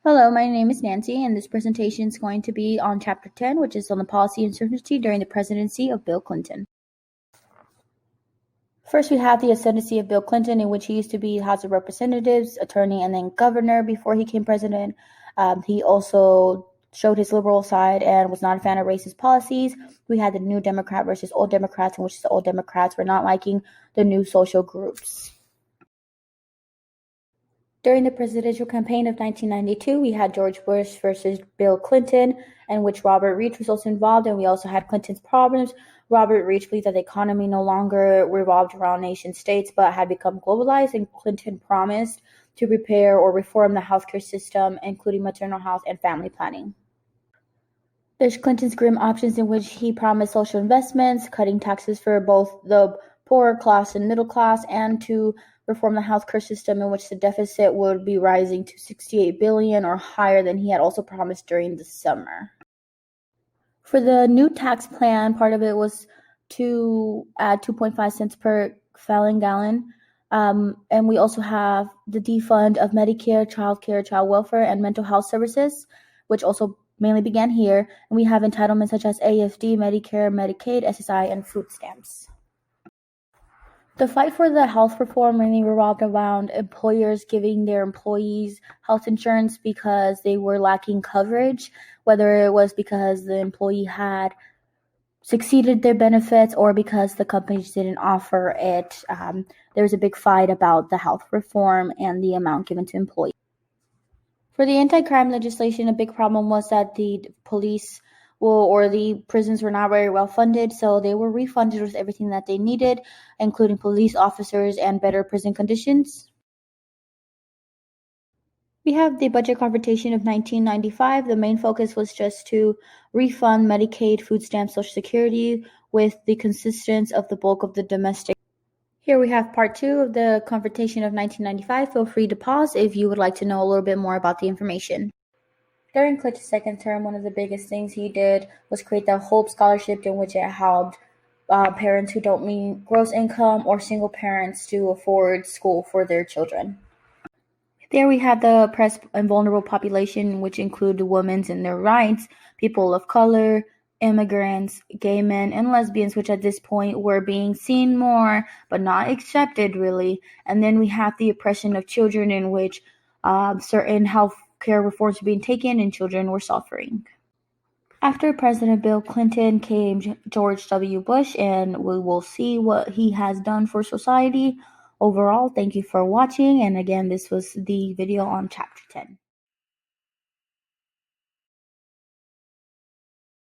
Hello, my name is Nancy, and this presentation is going to be on Chapter 10, which is on the policy uncertainty during the presidency of Bill Clinton. First, we have the ascendancy of Bill Clinton, in which he used to be House of Representatives, attorney, and then governor before he became president. He also showed his liberal side and was not a fan of racist policies. We had the New Democrat versus Old Democrats, in which the Old Democrats were not liking the new social groups. During the presidential campaign of 1992, we had George Bush versus Bill Clinton, in which Robert Reich was also involved, and we also had Clinton's problems. Robert Reich believed that the economy no longer revolved around nation states but had become globalized, and Clinton promised to repair or reform the healthcare system, including maternal health and family planning. There's Clinton's grim options, in which he promised social investments, cutting taxes for both the poorer class and middle class, and to reform the healthcare system, in which the deficit would be rising to $68 billion or higher than he had also promised during the summer. For the new tax plan, part of it was to add 2.5 cents per gallon. And we also have the defund of Medicare, child care, child welfare, and mental health services, which also mainly began here. And we have entitlements such as AFD, Medicare, Medicaid, SSI, and food stamps. The fight for the health reform mainly revolved around employers giving their employees health insurance because they were lacking coverage, whether it was because the employee had succeeded their benefits or because the companies didn't offer it. There was a big fight about the health reform and the amount given to employees. For the anti-crime legislation, a big problem was that the police or the prisons were not very well funded, so they were refunded with everything that they needed, including police officers and better prison conditions. We have the budget confrontation of 1995. The main focus was just to refund Medicaid, food stamps, Social Security with the consistence of the bulk of the domestic. Here we have part 2 of the confrontation of 1995. Feel free to pause if you would like to know a little bit more about the information. During Clinton's second term, one of the biggest things he did was create the Hope Scholarship, in which it helped parents who don't meet gross income or single parents to afford school for their children. There we have the oppressed and vulnerable population, which include the women and their rights, people of color, immigrants, gay men, and lesbians, which at this point were being seen more but not accepted really. And then we have the oppression of children, in which certain health care reforms were being taken and children were suffering. After President Bill Clinton came George W. Bush, and we will see what he has done for society. Overall, thank you for watching, and again, this was the video on Chapter 10.